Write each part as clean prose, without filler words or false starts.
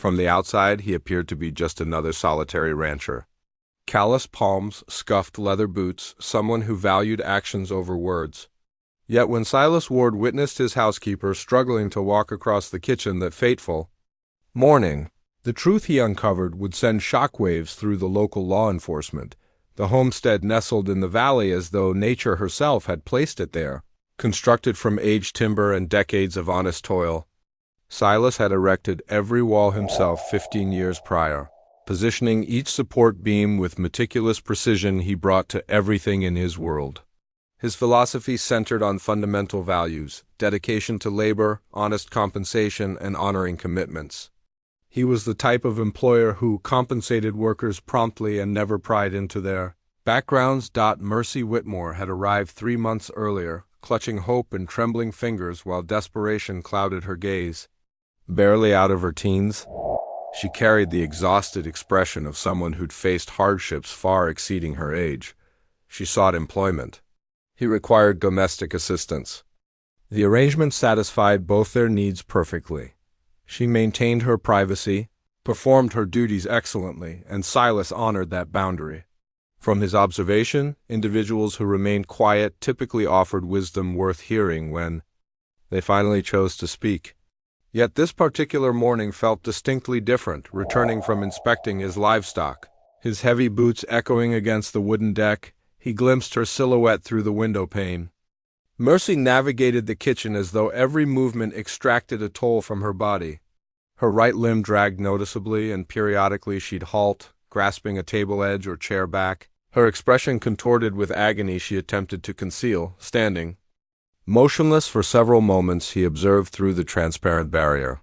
From the outside, he appeared to be just another solitary rancher. Calloused palms, scuffed leather boots, someone who valued actions over words. Yet when Silas Ward witnessed his housekeeper struggling to walk across the kitchen that fateful morning, the truth he uncovered would send shockwaves through the local law enforcement. The homestead nestled in the valley as though nature herself had placed it there, constructed from aged timber and decades of honest toil. Silas had erected every wall himself 15 years prior. Positioning each support beam with meticulous precision he brought to everything in his world. His philosophy centered on fundamental values, dedication to labor, honest compensation, and honoring commitments. He was the type of employer who compensated workers promptly and never pried into their backgrounds. Mercy Whitmore had arrived 3 months earlier, clutching hope in trembling fingers while desperation clouded her gaze. Barely out of her teens, she carried the exhausted expression of someone who'd faced hardships far exceeding her age. She sought employment. He required domestic assistance. The arrangement satisfied both their needs perfectly. She maintained her privacy, performed her duties excellently, and Silas honored that boundary. From his observation, individuals who remained quiet typically offered wisdom worth hearing when they finally chose to speak. Yet this particular morning felt distinctly different, returning from inspecting his livestock. His heavy boots echoing against the wooden deck, he glimpsed her silhouette through the window pane. Mercy navigated the kitchen as though every movement extracted a toll from her body. Her right limb dragged noticeably, and periodically she'd halt, grasping a table edge or chair back, her expression contorted with agony she attempted to conceal, standing motionless for several moments. He observed through the transparent barrier.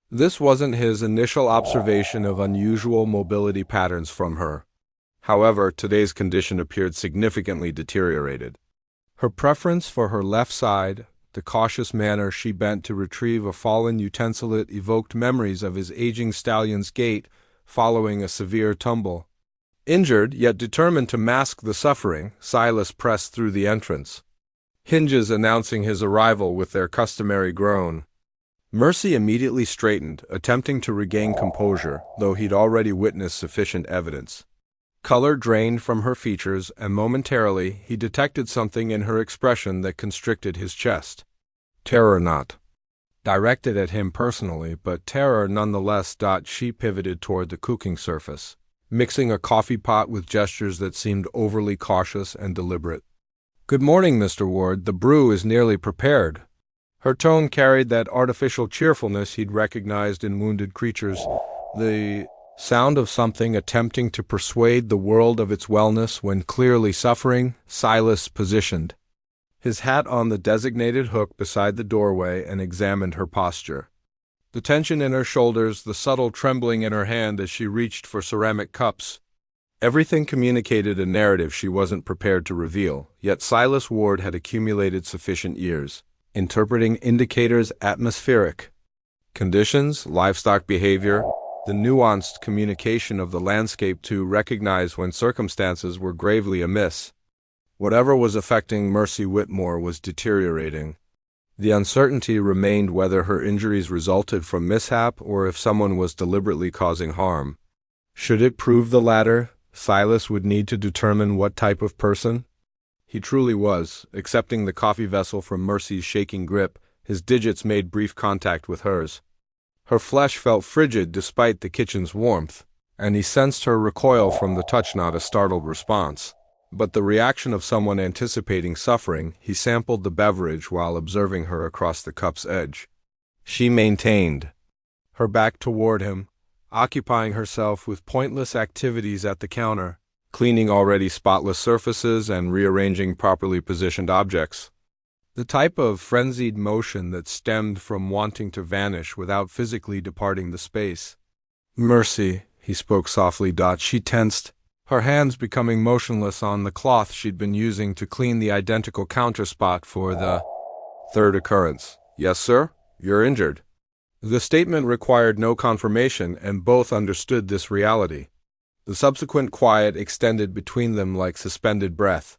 This wasn't his initial observation of unusual mobility patterns from her. However, today's condition appeared significantly deteriorated. Her preference for her left side, the cautious manner she bent to retrieve a fallen utensilate evoked memories of his aging stallion's gait following a severe tumble. Injured, yet determined to mask the suffering, Silas pressed through the entrance, hinges announcing his arrival with their customary groan. Mercy immediately straightened, attempting to regain composure, though he'd already witnessed sufficient evidence. Color drained from her features, and momentarily he detected something in her expression that constricted his chest. Terror not directed at him personally, but terror nonetheless. She pivoted toward the cooking surface, mixing a coffee pot with gestures that seemed overly cautious and deliberate. "Good morning, Mr. Ward. The brew is nearly prepared." Her tone carried that artificial cheerfulness he'd recognized in wounded creatures, the sound of something attempting to persuade the world of its wellness when clearly suffering. Silas positioned his hat on the designated hook beside the doorway and examined her posture. The tension in her shoulders, the subtle trembling in her hand as she reached for ceramic cups. Everything communicated a narrative she wasn't prepared to reveal, yet Silas Ward had accumulated sufficient years, interpreting indicators, atmospheric conditions, livestock behavior, the nuanced communication of the landscape to recognize when circumstances were gravely amiss. Whatever was affecting Mercy Whitmore was deteriorating. The uncertainty remained whether her injuries resulted from mishap or if someone was deliberately causing harm. Should it prove the latter, Silas would need to determine what type of person he truly was. Accepting the coffee vessel from Mercy's shaking grip, his digits made brief contact with hers. Her flesh felt frigid despite the kitchen's warmth, and he sensed her recoil from the touch, not a startled response, but the reaction of someone anticipating suffering. He sampled the beverage while observing her across the cup's edge. She maintained her back toward him, occupying herself with pointless activities at the counter, cleaning already spotless surfaces and rearranging properly positioned objects. The type of frenzied motion that stemmed from wanting to vanish without physically departing the space. "Mercy," he spoke softly. She tensed, her hands becoming motionless on the cloth she'd been using to clean the identical counter spot for the third occurrence. "Yes, sir? You're injured." The statement required no confirmation, and both understood this reality. The subsequent quiet extended between them like suspended breath.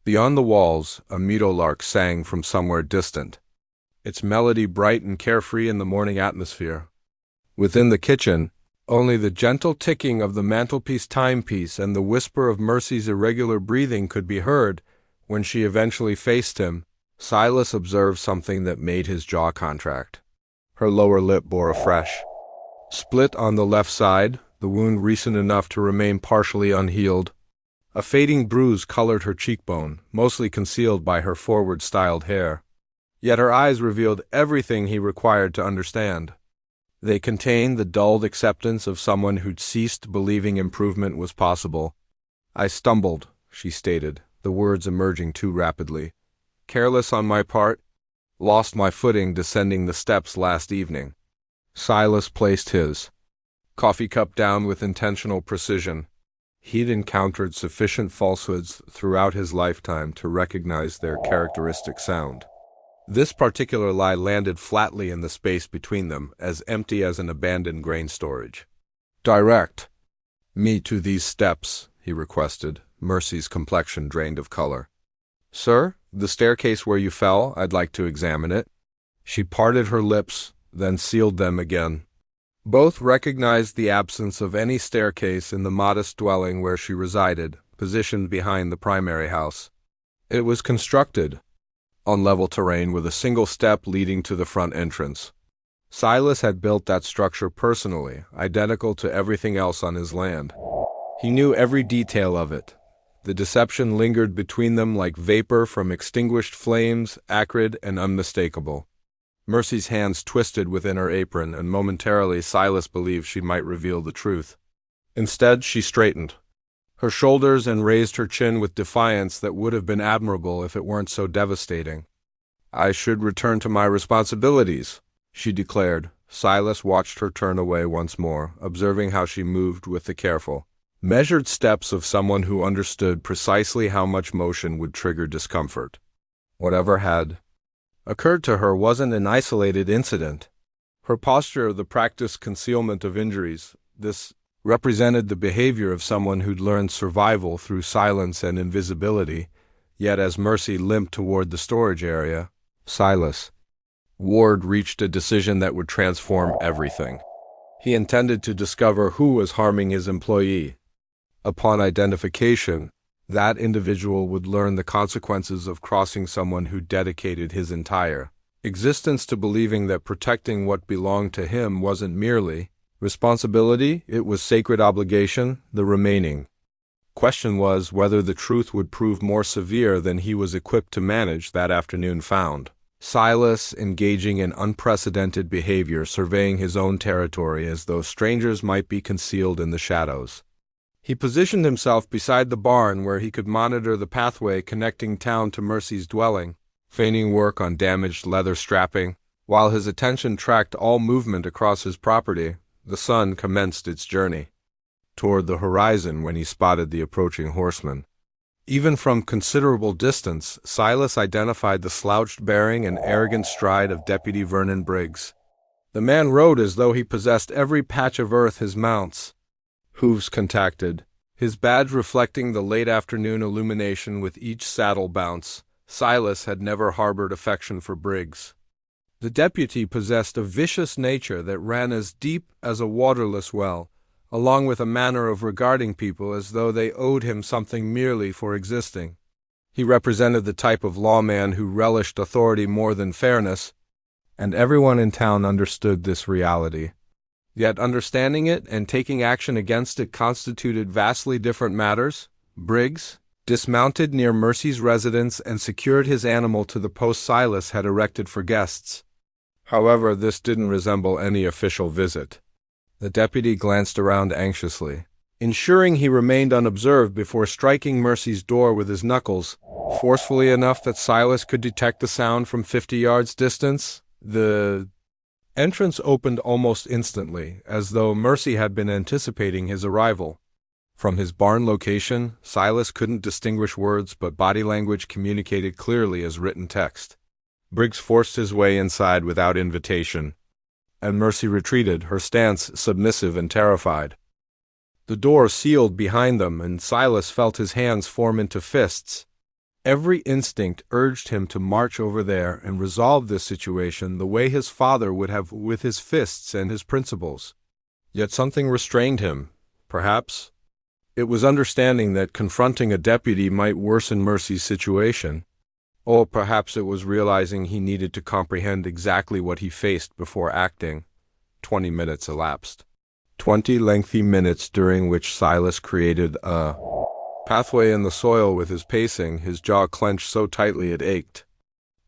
Beyond the walls, a meadowlark sang from somewhere distant, its melody bright and carefree in the morning atmosphere. Within the kitchen, only the gentle ticking of the mantelpiece timepiece and the whisper of Mercy's irregular breathing could be heard. When she eventually faced him, Silas observed something that made his jaw contract. Her lower lip bore a fresh split on the left side, the wound recent enough to remain partially unhealed. A fading bruise colored her cheekbone, mostly concealed by her forward-styled hair. Yet her eyes revealed everything he required to understand. They contained the dulled acceptance of someone who'd ceased believing improvement was possible. "I stumbled," she stated, the words emerging too rapidly. "Careless on my part. Lost my footing descending the steps last evening." Silas placed his coffee cup down with intentional precision. He'd encountered sufficient falsehoods throughout his lifetime to recognize their characteristic sound. This particular lie landed flatly in the space between them, as empty as an abandoned grain storage. "Direct me to these steps," he requested, Mercy's complexion drained of color. "Sir, the staircase where you fell, I'd like to examine it." She parted her lips, then sealed them again. Both recognized the absence of any staircase in the modest dwelling where she resided, positioned behind the primary house. It was constructed on level terrain with a single step leading to the front entrance. Silas had built that structure personally, identical to everything else on his land. He knew every detail of it. The deception lingered between them like vapor from extinguished flames, acrid and unmistakable. Mercy's hands twisted within her apron, and momentarily Silas believed she might reveal the truth. Instead, she straightened her shoulders and raised her chin with defiance that would have been admirable if it weren't so devastating. "I should return to my responsibilities," she declared. Silas watched her turn away once more, observing how she moved with the careful, measured steps of someone who understood precisely how much motion would trigger discomfort. Whatever had occurred to her wasn't an isolated incident. Her posture, the practiced concealment of injuries, this represented the behavior of someone who'd learned survival through silence and invisibility. Yet as Mercy limped toward the storage area, Silas Ward reached a decision that would transform everything. He intended to discover who was harming his employee. Upon identification, that individual would learn the consequences of crossing someone who dedicated his entire existence to believing that protecting what belonged to him wasn't merely responsibility, it was sacred obligation. The remaining question was whether the truth would prove more severe than he was equipped to manage that afternoon found. Silas, engaging in unprecedented behavior, surveying his own territory as though strangers might be concealed in the shadows. He positioned himself beside the barn where he could monitor the pathway connecting town to Mercy's dwelling, feigning work on damaged leather strapping. While his attention tracked all movement across his property, the sun commenced its journey toward the horizon when he spotted the approaching horseman. Even from considerable distance, Silas identified the slouched bearing and arrogant stride of Deputy Vernon Briggs. The man rode as though he possessed every patch of earth his mounts hooves contacted, his badge reflecting the late afternoon illumination with each saddle bounce. Silas had never harbored affection for Briggs. The deputy possessed a vicious nature that ran as deep as a waterless well, along with a manner of regarding people as though they owed him something merely for existing. He represented the type of lawman who relished authority more than fairness, and everyone in town understood this reality. Yet understanding it and taking action against it constituted vastly different matters. Briggs dismounted near Mercy's residence and secured his animal to the post Silas had erected for guests. However, this didn't resemble any official visit. The deputy glanced around anxiously, ensuring he remained unobserved before striking Mercy's door with his knuckles, forcefully enough that Silas could detect the sound from 50 yards distance. The entrance opened almost instantly, as though Mercy had been anticipating his arrival. From his barn location, Silas couldn't distinguish words, but body language communicated clearly as written text. Briggs forced his way inside without invitation, and Mercy retreated, her stance submissive and terrified. The door sealed behind them, and Silas felt his hands form into fists. Every instinct urged him to march over there and resolve this situation the way his father would have, with his fists and his principles. Yet something restrained him, perhaps. It was understanding that confronting a deputy might worsen Mercy's situation. Or perhaps it was realizing he needed to comprehend exactly what he faced before acting. 20 minutes elapsed. 20 lengthy minutes during which Silas created a pathway in the soil with his pacing, his jaw clenched so tightly it ached.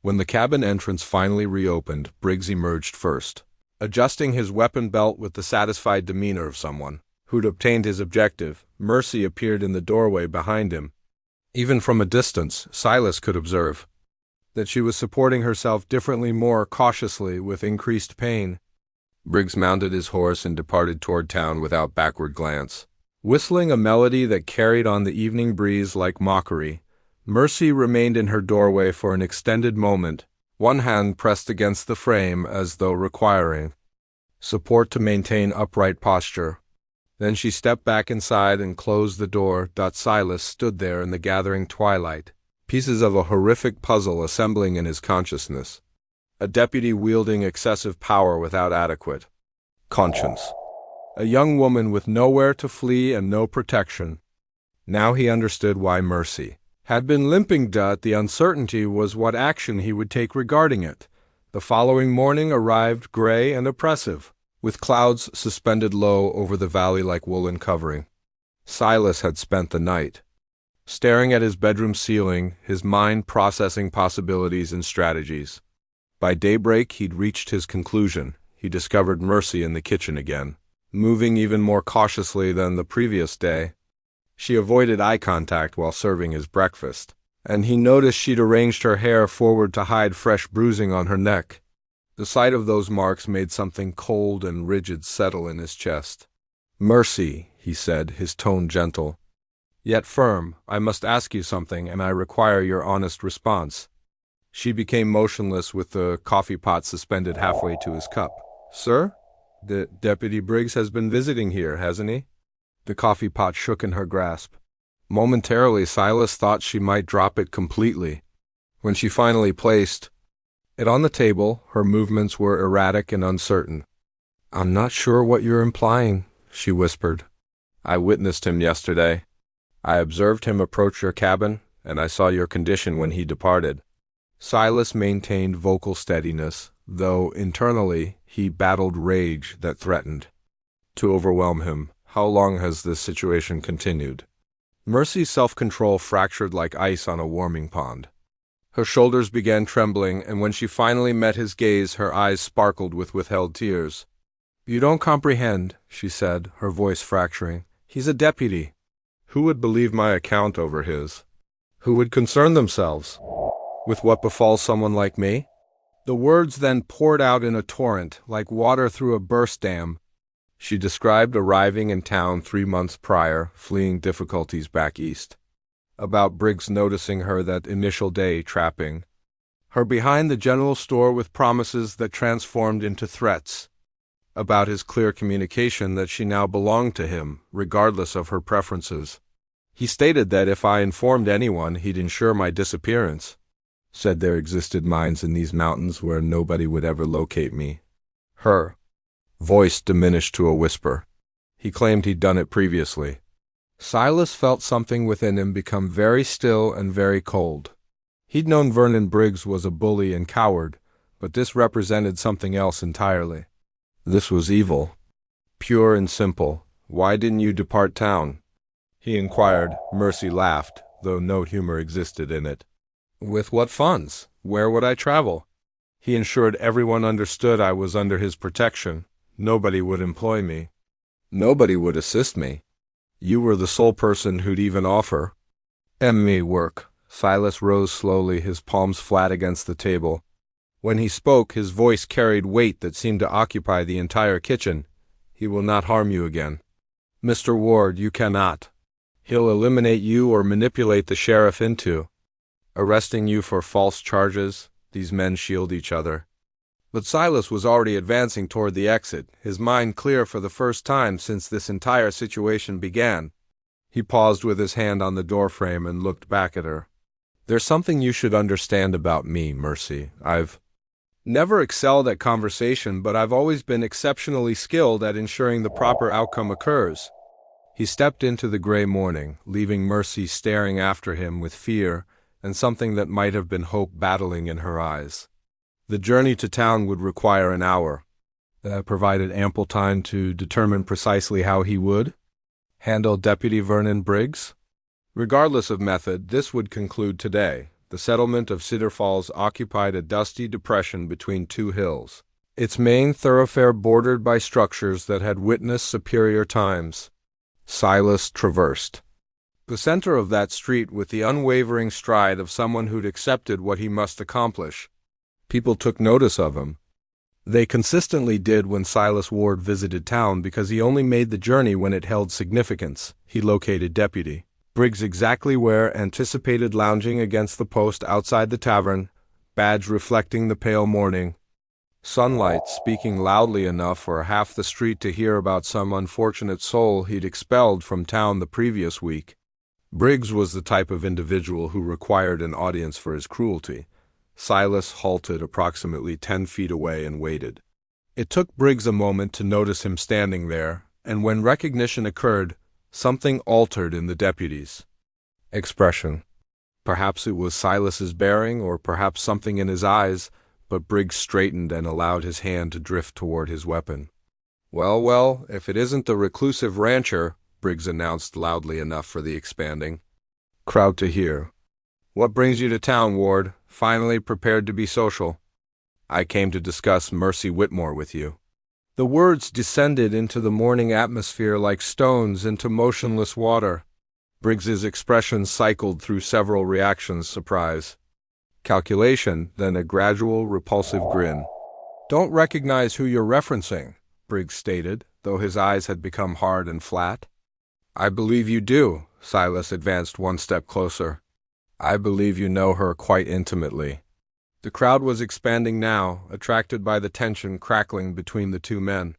When the cabin entrance finally reopened, Briggs emerged first, adjusting his weapon belt with the satisfied demeanor of someone who'd obtained his objective. Mercy appeared in the doorway behind him. Even from a distance, Silas could observe that she was supporting herself differently, more cautiously, with increased pain. Briggs mounted his horse and departed toward town without backward glance. Whistling a melody that carried on the evening breeze like mockery, Mercy remained in her doorway for an extended moment, one hand pressed against the frame as though requiring support to maintain upright posture. Then she stepped back inside and closed the door. Silas stood there in the gathering twilight, pieces of a horrific puzzle assembling in his consciousness. A deputy wielding excessive power without adequate conscience. A young woman with nowhere to flee and no protection. Now he understood why Mercy had been limping. The uncertainty was what action he would take regarding it. The following morning arrived gray and oppressive, with clouds suspended low over the valley like woolen covering. Silas had spent the night staring at his bedroom ceiling, his mind processing possibilities and strategies. By daybreak he'd reached his conclusion. He discovered Mercy in the kitchen again, moving even more cautiously than the previous day. She avoided eye contact while serving his breakfast, and he noticed she'd arranged her hair forward to hide fresh bruising on her neck. The sight of those marks made something cold and rigid settle in his chest. "Mercy," he said, his tone gentle, yet firm, "I must ask you something, and I require your honest response." She became motionless with the coffee pot suspended halfway to his cup. "Sir? The Deputy Briggs has been visiting here, hasn't he?" The coffee pot shook in her grasp. Momentarily, Silas thought she might drop it completely. When she finally placed it on the table, her movements were erratic and uncertain. "I'm not sure what you're implying," she whispered. "I witnessed him yesterday. I observed him approach your cabin, and I saw your condition when he departed." Silas maintained vocal steadiness, though internally he battled rage that threatened to overwhelm him. "How long has this situation continued?" Mercy's self-control fractured like ice on a warming pond. Her shoulders began trembling, and when she finally met his gaze, her eyes sparkled with withheld tears. "You don't comprehend," she said, her voice fracturing. "He's a deputy. Who would believe my account over his? Who would concern themselves with what befalls someone like me?" The words then poured out in a torrent, like water through a burst dam. She described arriving in town 3 months prior, fleeing difficulties back east. About Briggs noticing her that initial day trapping her behind the general store with promises that transformed into threats. About his clear communication that she now belonged to him, regardless of her preferences. He stated that if I informed anyone, he'd ensure my disappearance. Said there existed mines in these mountains where nobody would ever locate me. Her voice diminished to a whisper. He claimed he'd done it previously. Silas felt something within him become very still and very cold. He'd known Vernon Briggs was a bully and coward, but this represented something else entirely. This was evil, pure and simple. "Why didn't you depart town?" he inquired. Mercy laughed, though no humor existed in it. "With what funds? Where would I travel?" He ensured everyone understood I was under his protection. Nobody would employ me. Nobody would assist me. You were the sole person who'd even offer me work. Silas rose slowly, his palms flat against the table. When he spoke, his voice carried weight that seemed to occupy the entire kitchen. "He will not harm you again. Mr. Ward, you cannot. He'll eliminate you or manipulate the sheriff into arresting you for false charges." These men shield each other. But Silas was already advancing toward the exit, his mind clear for the first time since this entire situation began. He paused with his hand on the doorframe and looked back at her. There's something you should understand about me, Mercy. I've never excelled at conversation, but I've always been exceptionally skilled at ensuring the proper outcome occurs. He stepped into the gray morning, leaving Mercy staring after him with fear and something that might have been hope battling in her eyes. The journey to town would require an hour. That provided ample time to determine precisely how he would handle Deputy Vernon Briggs. Regardless of method, this would conclude today. The settlement of Cedar Falls occupied a dusty depression between two hills, its main thoroughfare bordered by structures that had witnessed superior times. Silas traversed the center of that street with the unwavering stride of someone who'd accepted what he must accomplish. People took notice of him. They consistently did when Silas Ward visited town because he only made the journey when it held significance. He located Deputy Briggs exactly where anticipated, lounging against the post outside the tavern, badge reflecting the pale morning sunlight, speaking loudly enough for half the street to hear about some unfortunate soul he'd expelled from town the previous week. Briggs was the type of individual who required an audience for his cruelty. Silas halted approximately 10 feet away and waited. It took Briggs a moment to notice him standing there, and when recognition occurred, something altered in the deputy's expression. Perhaps it was Silas's bearing, or perhaps something in his eyes, but Briggs straightened and allowed his hand to drift toward his weapon. Well, if it isn't the reclusive rancher," Briggs announced loudly enough for the expanding crowd to hear. "What brings you to town, Ward? Finally prepared to be social?" "I came to discuss Mercy Whitmore with you." The words descended into the morning atmosphere like stones into motionless water. Briggs's expression cycled through several reactions: surprise, calculation, then a gradual, repulsive grin. "Don't recognize who you're referencing," Briggs stated, though his eyes had become hard and flat. "I believe you do." Silas advanced one step closer. "I believe you know her quite intimately." The crowd was expanding now, attracted by the tension crackling between the two men.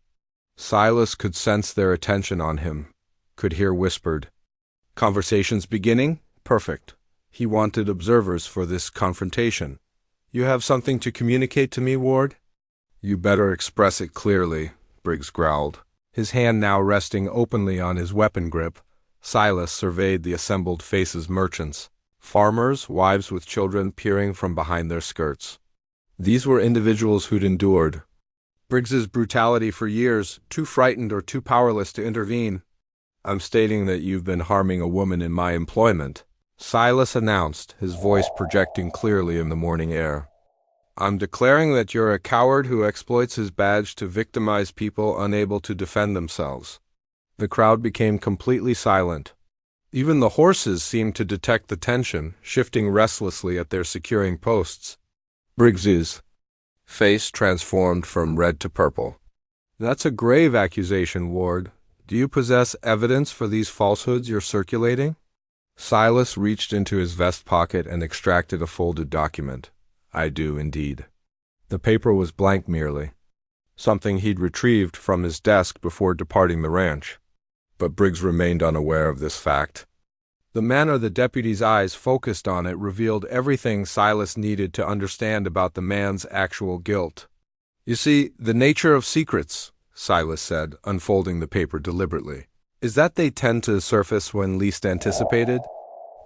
Silas could sense their attention on him, could hear whispered conversations beginning. Perfect. He wanted observers for this confrontation. "You have something to communicate to me, Ward?" "You better express it clearly," Briggs growled, his hand now resting openly on his weapon grip. Silas surveyed the assembled faces: merchants, farmers, wives with children peering from behind their skirts. These were individuals who'd endured Briggs's brutality for years, too frightened or too powerless to intervene. "I'm stating that you've been harming a woman in my employment," Silas announced, his voice projecting clearly in the morning air. "I'm declaring that you're a coward who exploits his badge to victimize people unable to defend themselves." The crowd became completely silent. Even the horses seemed to detect the tension, shifting restlessly at their securing posts. Briggs's face transformed from red to purple. "That's a grave accusation, Ward. Do you possess evidence for these falsehoods you're circulating?" Silas reached into his vest pocket and extracted a folded document. "I do, indeed." The paper was blank merely, something he'd retrieved from his desk before departing the ranch. But Briggs remained unaware of this fact. The manner the deputy's eyes focused on it revealed everything Silas needed to understand about the man's actual guilt. "You see, the nature of secrets," Silas said, unfolding the paper deliberately, "is that they tend to surface when least anticipated."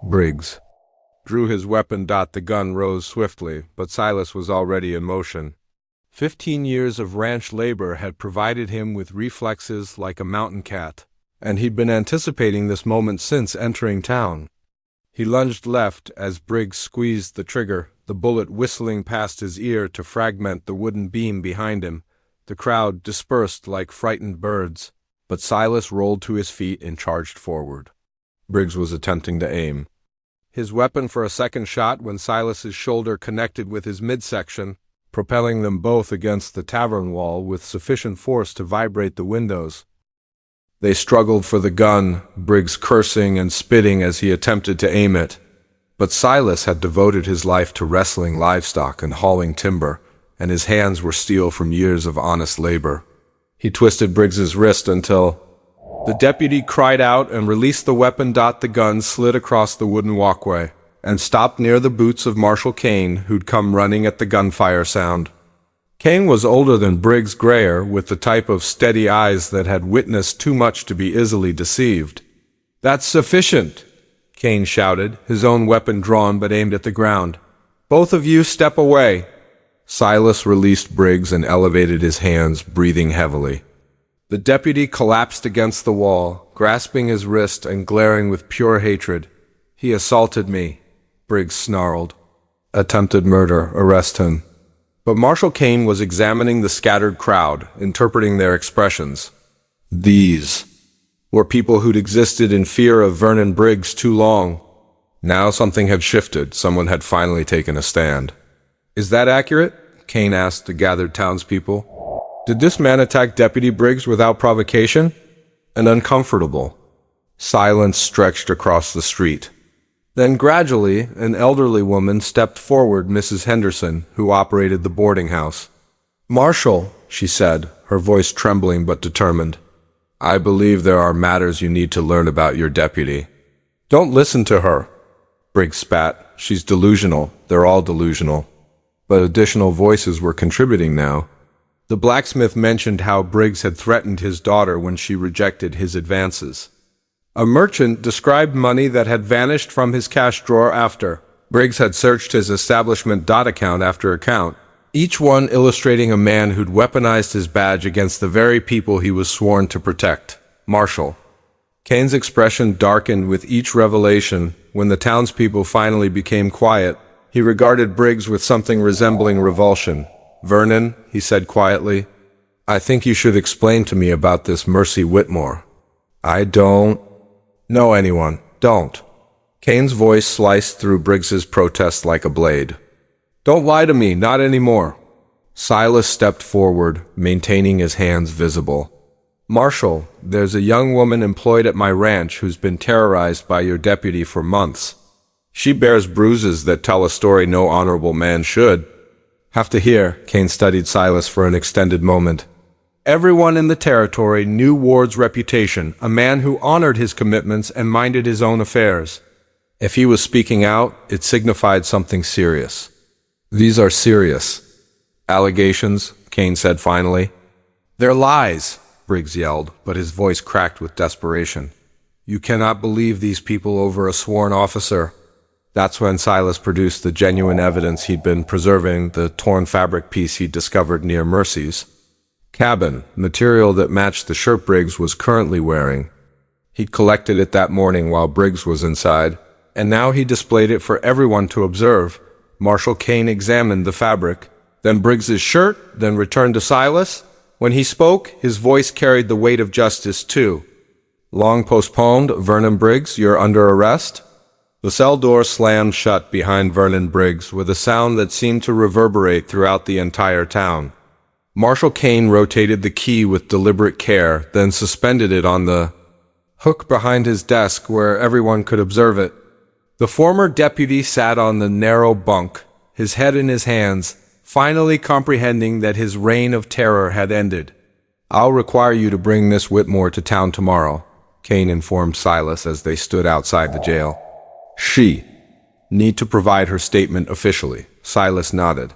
Briggs drew his weapon. The gun rose swiftly, but Silas was already in motion. 15 years of ranch labor had provided him with reflexes like a mountain cat, and he'd been anticipating this moment since entering town. He lunged left as Briggs squeezed the trigger, the bullet whistling past his ear to fragment the wooden beam behind him. The crowd dispersed like frightened birds, but Silas rolled to his feet and charged forward. Briggs was attempting to aim his weapon for a second shot when Silas's shoulder connected with his midsection, propelling them both against the tavern wall with sufficient force to vibrate the windows. They struggled for the gun, Briggs cursing and spitting as he attempted to aim it. But Silas had devoted his life to wrestling livestock and hauling timber, and his hands were steel from years of honest labor. He twisted Briggs's wrist until the deputy cried out and released the weapon. The gun slid across the wooden walkway, and stopped near the boots of Marshal Kane, who'd come running at the gunfire sound. Kane was older than Briggs Grayer, with the type of steady eyes that had witnessed too much to be easily deceived. "That's sufficient," Kane shouted, his own weapon drawn but aimed at the ground. "Both of you step away." Silas released Briggs and elevated his hands, breathing heavily. The deputy collapsed against the wall, grasping his wrist and glaring with pure hatred. "He assaulted me," Briggs snarled. "Attempted murder. Arrest him." But Marshal Kane was examining the scattered crowd, interpreting their expressions. These were people who'd existed in fear of Vernon Briggs too long. Now something had shifted. Someone had finally taken a stand. "Is that accurate?" Kane asked the gathered townspeople. "Did this man attack Deputy Briggs without provocation?" An uncomfortable silence stretched across the street. Then gradually, an elderly woman stepped forward, Mrs. Henderson, who operated the boarding house. "Marshal," she said, her voice trembling but determined, "I believe there are matters you need to learn about your deputy." "Don't listen to her," Briggs spat. "She's delusional. They're all delusional." But additional voices were contributing now. The blacksmith mentioned how Briggs had threatened his daughter when she rejected his advances. A merchant described money that had vanished from his cash drawer after Briggs had searched his establishment account after account, each one illustrating a man who'd weaponized his badge against the very people he was sworn to protect. Marshal. Kane's expression darkened with each revelation. When the townspeople finally became quiet, he regarded Briggs with something resembling revulsion. "Vernon," he said quietly, "I think you should explain to me about this Mercy Whitmore. I don't know anyone. Don't." Kane's voice sliced through Briggs's protest like a blade. "Don't lie to me, not anymore." Silas stepped forward, maintaining his hands visible. "Marshal, there's a young woman employed at my ranch who's been terrorized by your deputy for months. She bears bruises that tell a story no honorable man should." "Have to hear." Kane studied Silas for an extended moment. Everyone in the territory knew Ward's reputation, a man who honored his commitments and minded his own affairs. If he was speaking out, it signified something serious. "These are serious allegations," Kane said finally. "They're lies," Briggs yelled, but his voice cracked with desperation. "You cannot believe these people over a sworn officer." That's when Silas produced the genuine evidence he'd been preserving, the torn fabric piece he'd discovered near Mercy's cabin, material that matched the shirt Briggs was currently wearing. He'd collected it that morning while Briggs was inside, and now he displayed it for everyone to observe. Marshal Kane examined the fabric, then Briggs's shirt, then returned to Silas. When he spoke, his voice carried the weight of justice too. "Long postponed, Vernon Briggs, you're under arrest." The cell door slammed shut behind Vernon Briggs with a sound that seemed to reverberate throughout the entire town. Marshal Kane rotated the key with deliberate care, then suspended it on the hook behind his desk where everyone could observe it. The former deputy sat on the narrow bunk, his head in his hands, finally comprehending that his reign of terror had ended. "I'll require you to bring Miss Whitmore to town tomorrow," Kane informed Silas as they stood outside the jail. "She need to provide her statement officially." Silas nodded.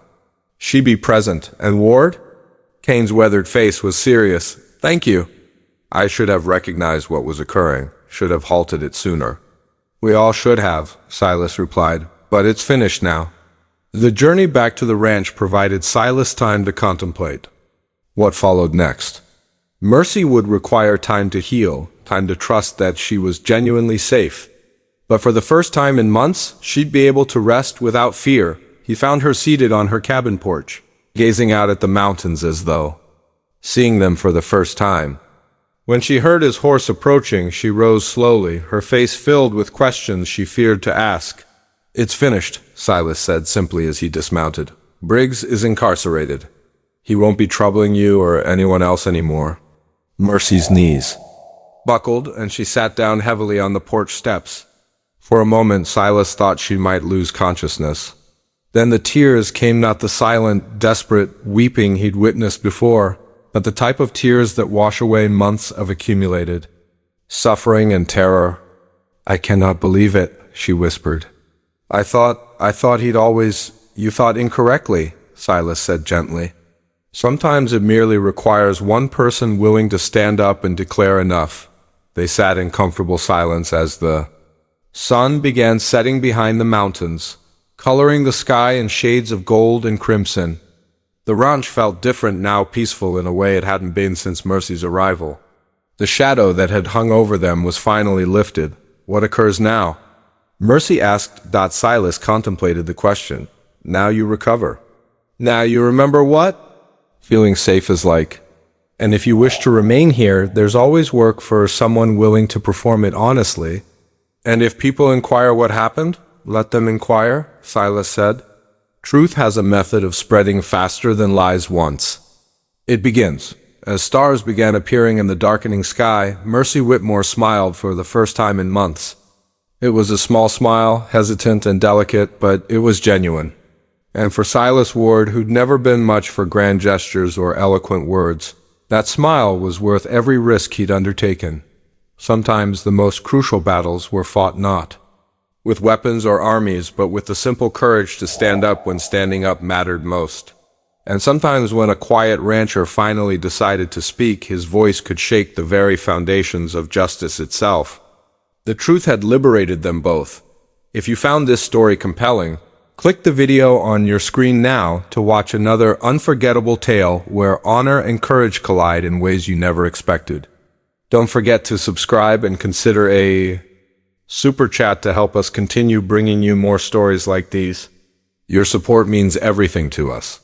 "She be present, and Ward?" Kane's weathered face was serious. "Thank you. I should have recognized what was occurring, should have halted it sooner." "We all should have," Silas replied, "but it's finished now." The journey back to the ranch provided Silas time to contemplate what followed next. Mercy would require time to heal, time to trust that she was genuinely safe. But for the first time in months, she'd be able to rest without fear. He found her seated on her cabin porch, gazing out at the mountains as though seeing them for the first time. When she heard his horse approaching, she rose slowly, her face filled with questions she feared to ask. "It's finished," Silas said simply as he dismounted. "Briggs is incarcerated. He won't be troubling you or anyone else anymore." Mercy's knees buckled, and she sat down heavily on the porch steps. For a moment, Silas thought she might lose consciousness. Then the tears came, not the silent, desperate weeping he'd witnessed before, but the type of tears that wash away months of accumulated suffering and terror. "I cannot believe it," she whispered. I thought you thought incorrectly, Silas said gently. Sometimes it merely requires one person willing to stand up and declare enough. They sat in comfortable silence as the sun began setting behind the mountains, coloring the sky in shades of gold and crimson. The ranch felt different now, peaceful in a way it hadn't been since Mercy's arrival. The shadow that had hung over them was finally lifted. What occurs now? Mercy asked. Silas contemplated the question. Now you recover. Now you remember what? Feeling safe is like. And if you wish to remain here, there's always work for someone willing to perform it honestly. And if people inquire what happened, let them inquire, Silas said. Truth has a method of spreading faster than lies once. It begins. As stars began appearing in the darkening sky, Mercy Whitmore smiled for the first time in months. It was a small smile, hesitant and delicate, but it was genuine. And for Silas Ward, who'd never been much for grand gestures or eloquent words, that smile was worth every risk he'd undertaken. Sometimes the most crucial battles were fought not with weapons or armies, but with the simple courage to stand up when standing up mattered most. And sometimes when a quiet rancher finally decided to speak, his voice could shake the very foundations of justice itself. The truth had liberated them both. If you found this story compelling, click the video on your screen now to watch another unforgettable tale where honor and courage collide in ways you never expected. Don't forget to subscribe and consider a super chat to help us continue bringing you more stories like these. Your support means everything to us.